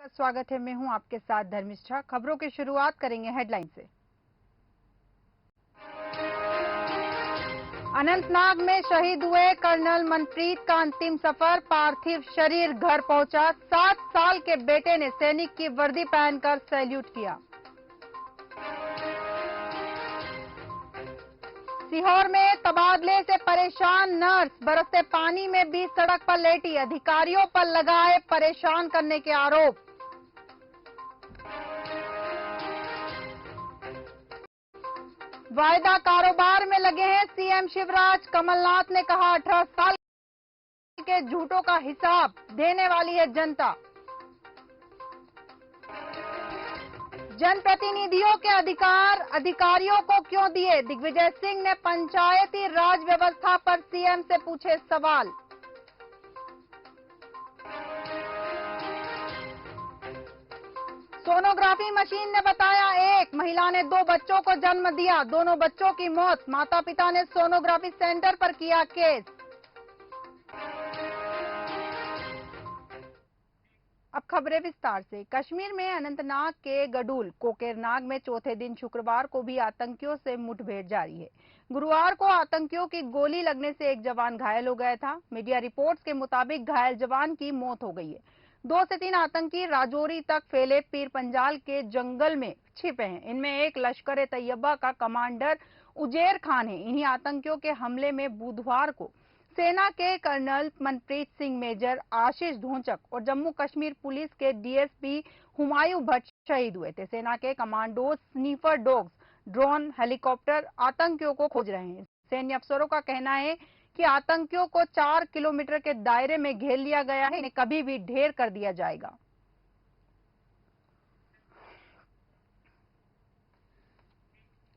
स्वागत है। मैं हूं आपके साथ धर्मिष्ठा। खबरों की शुरुआत करेंगे हेडलाइन से। अनंतनाग में शहीद हुए कर्नल मनप्रीत का अंतिम सफर, पार्थिव शरीर घर पहुंचा। 7 साल के बेटे ने सैनिक की वर्दी पहनकर सैल्यूट किया। सीहोर में तबादले से परेशान नर्स, बरसते पानी में बीच सड़क पर लेटी, अधिकारियों पर लगाए परेशान करने के आरोप। वायदा कारोबार में लगे हैं सीएम शिवराज, कमलनाथ ने कहा 18 साल के झूठों का हिसाब देने वाली है जनता। जनप्रतिनिधियों के अधिकार अधिकारियों को क्यों दिए, दिग्विजय सिंह ने पंचायती राज व्यवस्था पर सीएम से पूछे सवाल। सोनोग्राफी मशीन ने बताया एक महिला ने 2 बच्चों को जन्म दिया, दोनों बच्चों की मौत, माता पिता ने सोनोग्राफी सेंटर पर किया केस। अब खबरें विस्तार से। कश्मीर में अनंतनाग के गडूल कोकेरनाग में चौथे दिन शुक्रवार को भी आतंकियों से मुठभेड़ जारी है। गुरुवार को आतंकियों की गोली लगने से एक जवान घायल हो गया था। मीडिया रिपोर्ट्स के मुताबिक घायल जवान की मौत हो गई है। 2 से 3 आतंकी राजौरी तक फैले पीर पंजाल के जंगल में छिपे हैं। इनमें एक लश्कर-ए तैयबा का कमांडर उजैर खान है। इन्हीं आतंकियों के हमले में बुधवार को सेना के कर्नल मनप्रीत सिंह, मेजर आशीष ढोंचक और जम्मू कश्मीर पुलिस के डीएसपी हुमायूं भट्ट शहीद हुए थे। सेना के commandos, sniffer dogs, drone, helicopter आतंकियों को खोज रहे हैं। सैन्य अफसरों का कहना है कि आतंकियों को 4 किलोमीटर के दायरे में घेर लिया गया है, इन्हें कभी भी ढेर कर दिया जाएगा।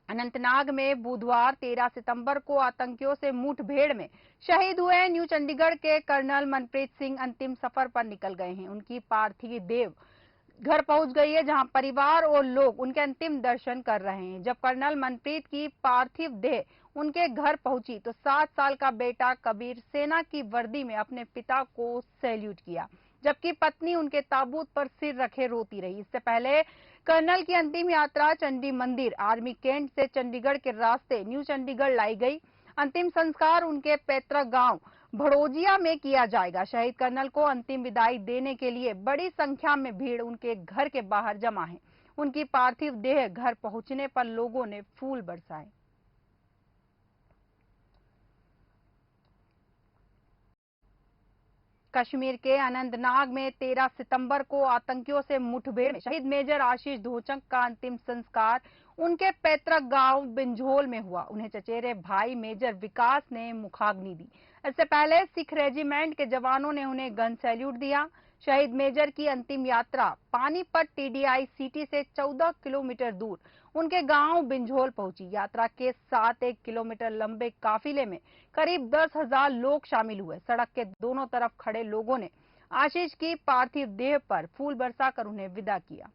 अनंतनाग में बुधवार 13 सितंबर को आतंकियों से मुठभेड़ में शहीद हुए न्यू चंडीगढ़ के कर्नल मनप्रीत सिंह अंतिम सफर पर निकल गए हैं। उनकी पार्थिव देह घर पहुंच गई है, जहां परिवार और लोग उनके अंतिम दर्शन कर रहे हैं। जब कर्नल मनप्रीत की पार्थिव देह उनके घर पहुंची तो 7 साल का बेटा कबीर सेना की वर्दी में अपने पिता को सैल्यूट किया, जबकि पत्नी उनके ताबूत पर सिर रखे रोती रही। इससे पहले कर्नल की अंतिम यात्रा चंडी मंदिर आर्मी कैंट से चंडीगढ़ के रास्ते न्यू चंडीगढ़ लाई गई। अंतिम संस्कार उनके पैतृक गांव भड़ोजिया में किया जाएगा। शहीद कर्नल को अंतिम विदाई देने के लिए बड़ी संख्या में भीड़ उनके घर के बाहर जमा है। उनकी पार्थिव देह घर पहुंचने पर लोगों ने फूल बरसाए। कश्मीर के अनंतनाग में 13 सितंबर को आतंकियों से मुठभेड़ में शहीद मेजर आशीष ढोंचक का अंतिम संस्कार उनके पैतृक गांव बिंझोल में हुआ। उन्हें चचेरे भाई मेजर विकास ने मुखाग्नि दी। इससे पहले सिख रेजिमेंट के जवानों ने उन्हें गन सैल्यूट दिया। शहीद मेजर की अंतिम यात्रा पानीपत टीडीआई सिटी से 14 किलोमीटर दूर उनके गांव बिंझोल पहुंची। यात्रा के 1 किलोमीटर लंबे काफिले में करीब 10,000 लोग शामिल हुए। सड़क के दोनों तरफ खड़े लोगों ने आशीष की पार्थिव देह पर फूल बरसाकर उन्हें विदा किया।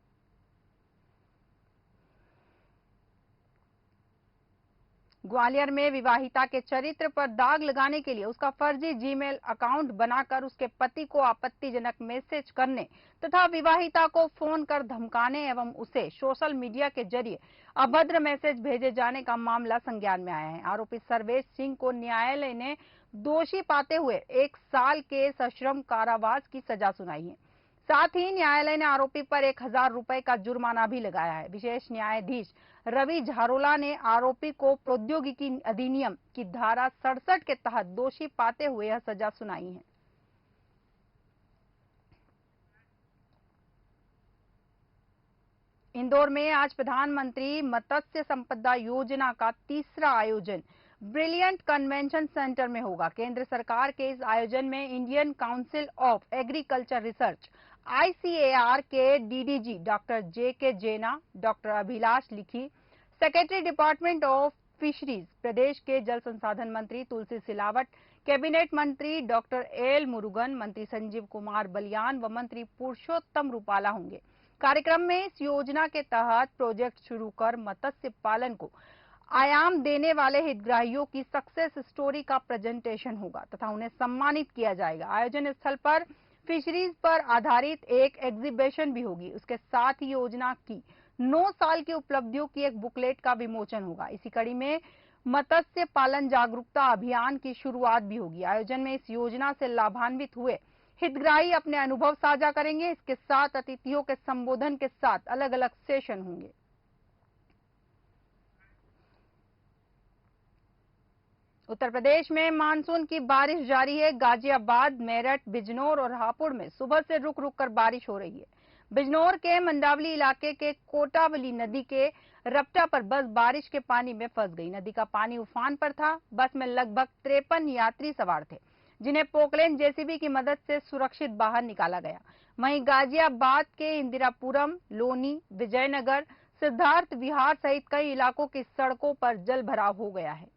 ग्वालियर में विवाहिता के चरित्र पर दाग लगाने के लिए उसका फर्जी जीमेल अकाउंट बनाकर उसके पति को आपत्तिजनक मैसेज करने तथा विवाहिता को फोन कर धमकाने एवं उसे सोशल मीडिया के जरिए अभद्र मैसेज भेजे जाने का मामला संज्ञान में आया है। आरोपी सर्वेश सिंह को न्यायालय ने दोषी पाते हुए 1 साल के सश्रम कारावास की सजा सुनाई है। साथ ही न्यायालय ने आरोपी पर 1,000 रुपए का जुर्माना भी लगाया है। विशेष न्यायाधीश रवि झारोला ने आरोपी को प्रौद्योगिकी अधिनियम की धारा 67 के तहत दोषी पाते हुए यह सजा सुनाई है। इंदौर में आज प्रधानमंत्री मत्स्य संपदा योजना का 3रा आयोजन ब्रिलियंट कन्वेंशन सेंटर में होगा। केंद्र सरकार के इस आयोजन में Indian council of agriculture research ICAR के डीडीजी डॉक्टर JK जैना, डॉक्टर अभिलाष लिखी, सेक्रेटरी डिपार्टमेंट ऑफ फिशरीज प्रदेश के जल संसाधन मंत्री तुलसी सिलावट, कैबिनेट मंत्री डॉक्टर एल मुरुगन, मंत्री संजीव कुमार बलियान व मंत्री पुरुषोत्तम रूपाला होंगे। कार्यक्रम में इस योजना के तहत प्रोजेक्ट शुरू कर मत्स्य पालन को आयाम देने वाले हितग्राहियों की सक्सेस स्टोरी का प्रेजेंटेशन होगा तथा उन्हें सम्मानित किया जाएगा। आयोजन स्थल पर फिशरीज पर आधारित एक एग्जीबिशन भी होगी। उसके साथ ही योजना की 9 साल की उपलब्धियों की एक बुकलेट का विमोचन होगा। इसी कड़ी में मत्स्य पालन जागरूकता अभियान की शुरुआत भी होगी। आयोजन में इस योजना से लाभान्वित हुए हितग्राही अपने अनुभव साझा करेंगे। इसके साथ अतिथियों के संबोधन के साथ अलग अलग सेशन होंगे। उत्तर प्रदेश में मानसून की बारिश जारी है। गाजियाबाद, मेरठ, बिजनौर और हापुड़ में सुबह से रुक रुक कर बारिश हो रही है। बिजनौर के मंडावली इलाके के कोटावली नदी के रपटा पर बस बारिश के पानी में फंस गई। नदी का पानी उफान पर था। बस में लगभग 53 यात्री सवार थे, जिन्हें पोकलेन जेसीबी की मदद से सुरक्षित बाहर निकाला गया। वहीं गाजियाबाद के इंदिरापुरम, लोनी, विजयनगर, सिद्धार्थ विहार सहित कई इलाकों की सड़कों पर जल भराव हो गया है।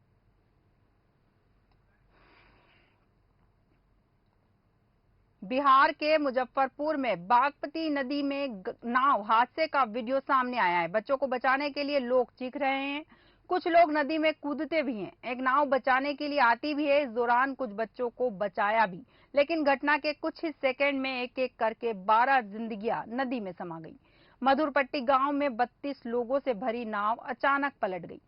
बिहार के मुजफ्फरपुर में बागमती नदी में नाव हादसे का वीडियो सामने आया है। बच्चों को बचाने के लिए लोग चीख रहे हैं। कुछ लोग नदी में कूदते भी हैं। एक नाव बचाने के लिए आती भी है। इस दौरान कुछ बच्चों को बचाया भी, लेकिन घटना के कुछ ही सेकंड में एक एक करके 12 जिंदगियां नदी में समा गई। मधुरपट्टी गांव में 32 लोगों से भरी नाव अचानक पलट गई।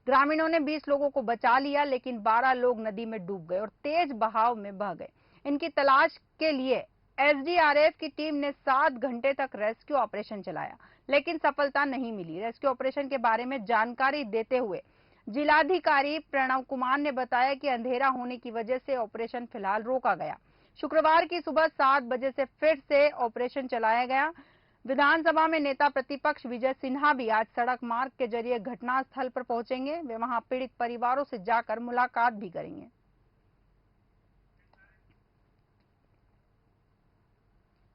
ग्रामीणों ने 20 लोगों को बचा लिया, लेकिन 12 लोग नदी में डूब गए और तेज बहाव में बह गए। इनकी तलाश के लिए एसडीआरएफ की टीम ने 7 घंटे तक रेस्क्यू ऑपरेशन चलाया, लेकिन सफलता नहीं मिली। रेस्क्यू ऑपरेशन के बारे में जानकारी देते हुए जिलाधिकारी प्रणव कुमार ने बताया कि अंधेरा होने की वजह से ऑपरेशन फिलहाल रोका गया। शुक्रवार की सुबह 7 बजे से फिर से ऑपरेशन चलाया गया। विधानसभा में नेता प्रतिपक्ष विजय सिन्हा भी आज सड़क मार्ग के जरिए घटनास्थल पर पहुंचेंगे। वे वहां पीड़ित परिवारों से जाकर मुलाकात भी करेंगे।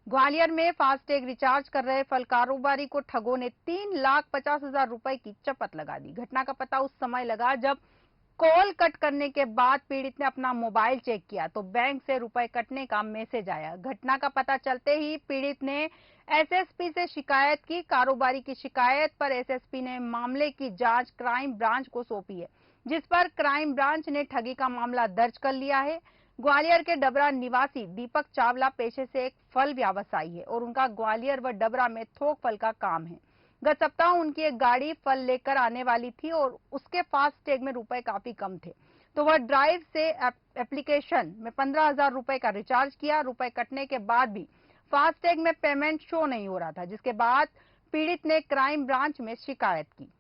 ग्वालियर में फास्टैग रिचार्ज कर रहे फल कारोबारी को ठगों ने 3,50,000 रुपए की चपत लगा दी। घटना का पता उस समय लगा जब कॉल कट करने के बाद पीड़ित ने अपना मोबाइल चेक किया तो बैंक से रुपए कटने का मैसेज आया। घटना का पता चलते ही पीड़ित ने एसएसपी से शिकायत की। कारोबारी की शिकायत पर एसएसपी ने मामले की जांच क्राइम ब्रांच को सौंपी है, जिस पर क्राइम ब्रांच ने ठगी का मामला दर्ज कर लिया है। ग्वालियर के डबरा निवासी दीपक चावला पेशे से एक फल व्यवसायी है और उनका ग्वालियर व डबरा में थोक फल का काम है। गत सप्ताह उनकी एक गाड़ी फल लेकर आने वाली थी और उसके फास्टैग में रुपए काफी कम थे, तो वह ड्राइव से एप्लीकेशन में 15,000 रुपए का रिचार्ज किया। रुपए कटने के बाद भी फास्टैग में पेमेंट शो नहीं हो रहा था, जिसके बाद पीड़ित ने क्राइम ब्रांच में शिकायत की।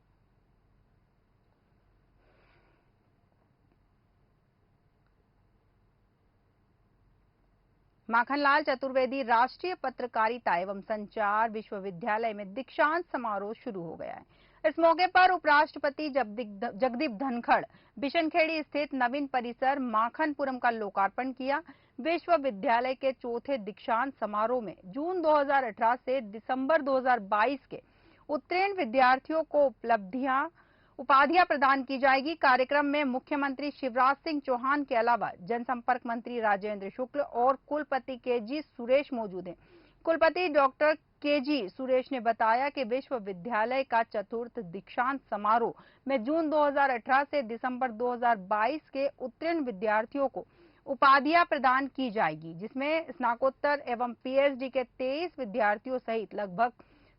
माखनलाल चतुर्वेदी राष्ट्रीय पत्रकारिता एवं संचार विश्वविद्यालय में दीक्षांत समारोह शुरू हो गया है। इस मौके पर उपराष्ट्रपति जगदीप धनखड़ बिशनखेड़ी स्थित नवीन परिसर माखनपुरम का लोकार्पण किया। विश्वविद्यालय के चौथे दीक्षांत समारोह में जून 2018 से दिसंबर 2022 के उत्तीर्ण विद्यार्थियों को उपाधियां प्रदान की जाएगी। कार्यक्रम में मुख्यमंत्री शिवराज सिंह चौहान के अलावा जनसंपर्क मंत्री राजेंद्र शुक्ल और कुलपति केजी सुरेश मौजूद हैं। कुलपति डॉक्टर केजी सुरेश ने बताया कि विश्वविद्यालय का चतुर्थ दीक्षांत समारोह में जून 2018 से दिसंबर 2022 के उत्तीर्ण विद्यार्थियों को उपाधियां प्रदान की जाएगी, जिसमें स्नातकोत्तर एवं पीएचडी के 23 विद्यार्थियों सहित लगभग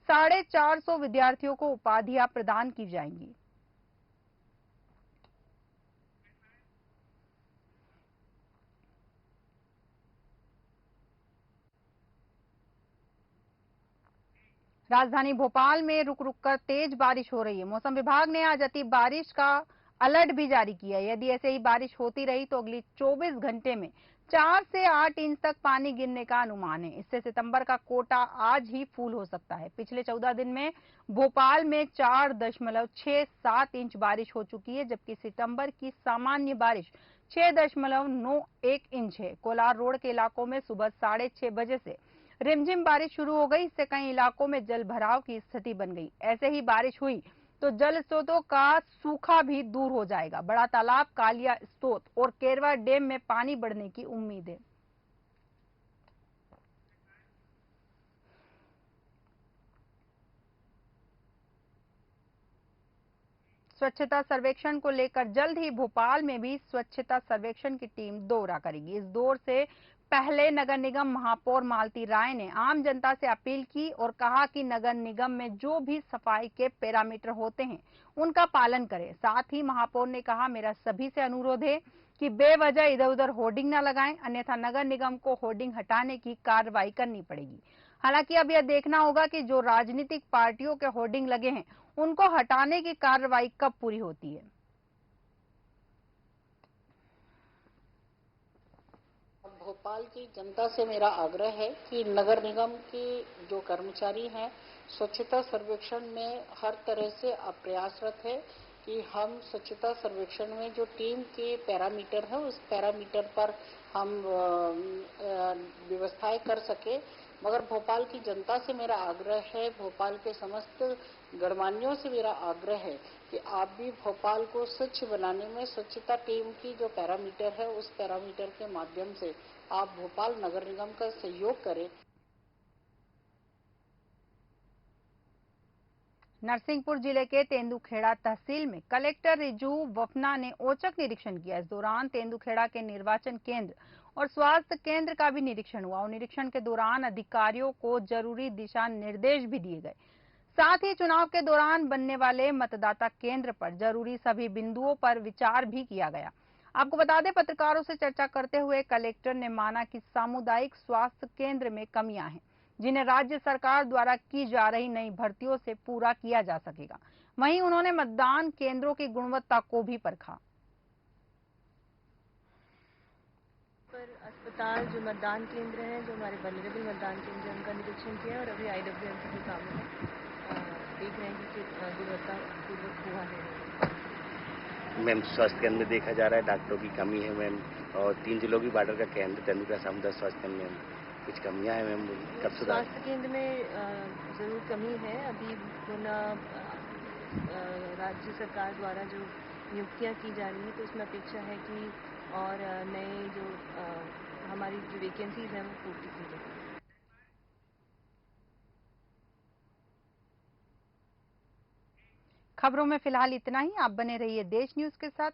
450 विद्यार्थियों को उपाधियां प्रदान की जाएंगी। राजधानी भोपाल में रुक रुक कर तेज बारिश हो रही है। मौसम विभाग ने आज अति बारिश का अलर्ट भी जारी किया है। यदि ऐसे ही बारिश होती रही तो अगली 24 घंटे में 4 से 8 इंच तक पानी गिरने का अनुमान है। इससे सितंबर का कोटा आज ही फुल हो सकता है। पिछले 14 दिन में भोपाल में 4.67 इंच बारिश हो चुकी है, जबकि सितंबर की सामान्य बारिश 6.91 इंच है। कोलार रोड के इलाकों में सुबह 6:30 बजे से रिमझिम बारिश शुरू हो गई। इससे कई इलाकों में जल भराव की स्थिति बन गई। ऐसे ही बारिश हुई तो जल स्रोतों का सूखा भी दूर हो जाएगा। बड़ा तालाब, कालिया स्रोत और केरवा डैम में पानी बढ़ने की उम्मीद है। स्वच्छता सर्वेक्षण को लेकर जल्द ही भोपाल में भी स्वच्छता सर्वेक्षण की टीम दौरा करेगी। इस दौर से पहले नगर निगम महापौर मालती राय ने आम जनता से अपील की और कहा कि नगर निगम में जो भी सफाई के पैरामीटर होते हैं उनका पालन करें। साथ ही महापौर ने कहा, मेरा सभी से अनुरोध है कि बेवजह इधर उधर होर्डिंग न लगाएं, अन्यथा नगर निगम को होर्डिंग हटाने की कार्रवाई करनी पड़ेगी। हालांकि अब यह देखना होगा कि जो राजनीतिक पार्टियों के होर्डिंग लगे हैं उनको हटाने की कार्रवाई कब पूरी होती है। भोपाल की जनता से मेरा आग्रह है कि नगर निगम के जो कर्मचारी हैं स्वच्छता सर्वेक्षण में हर तरह से प्रयासरत है कि हम स्वच्छता सर्वेक्षण में जो टीम के पैरामीटर है उस पैरामीटर पर हम व्यवस्थाएं कर सके। मगर भोपाल की जनता से मेरा आग्रह है, भोपाल के समस्त गणमान्यों से मेरा आग्रह है कि आप भी भोपाल को स्वच्छ बनाने में स्वच्छता टीम की जो पैरामीटर है उस पैरामीटर के माध्यम से आप भोपाल नगर निगम का सहयोग करें। नरसिंहपुर जिले के तेंदुखेड़ा तहसील में कलेक्टर रिजू वफना ने औचक निरीक्षण किया। इस दौरान तेंदुखेड़ा के निर्वाचन केंद्र और स्वास्थ्य केंद्र का भी निरीक्षण हुआ और निरीक्षण के दौरान अधिकारियों को जरूरी दिशा निर्देश भी दिए गए। साथ ही चुनाव के दौरान बनने वाले मतदाता केंद्र पर जरूरी सभी बिंदुओं पर विचार भी किया गया। आपको बता दें, पत्रकारों से चर्चा करते हुए कलेक्टर ने माना कि सामुदायिक स्वास्थ्य केंद्र में कमियां हैं जिन्हें राज्य सरकार द्वारा की जा रही नई भर्तियों से पूरा किया जा सकेगा। वहीं उन्होंने मतदान केंद्रों की गुणवत्ता को भी परखा। पर अस्पताल जो मतदान केंद्र हैं, जो हमारे वल्नरेबल मतदान केंद्र हैं, उनका निरीक्षण किया और अभी IWMC के कामों में देख रहे हैं कि गुणवत्ता पूर्वक हुआ है। मैम, स्वास्थ्य केंद्र में देखा जा रहा है डॉक्टरों की कमी है मैम, और 3 जिलों की बॉर्डर का केंद्र तेंदुखेड़ा सामुदायिक स्वास्थ्य केंद्र में कुछ कमियां हैं मैम, कब सुधार? स्वास्थ्य केंद्र में जरूर कमी है। अभी पुनः राज्य सरकार द्वारा जो नियुक्तियां की जा रही है तो उसमें अपेक्षा है कि और नए जो हमारी जो वैकेंसीज हैं वो पूर्ति की जाए। खबरों में फिलहाल इतना ही। आप बने रहिए देश न्यूज के साथ।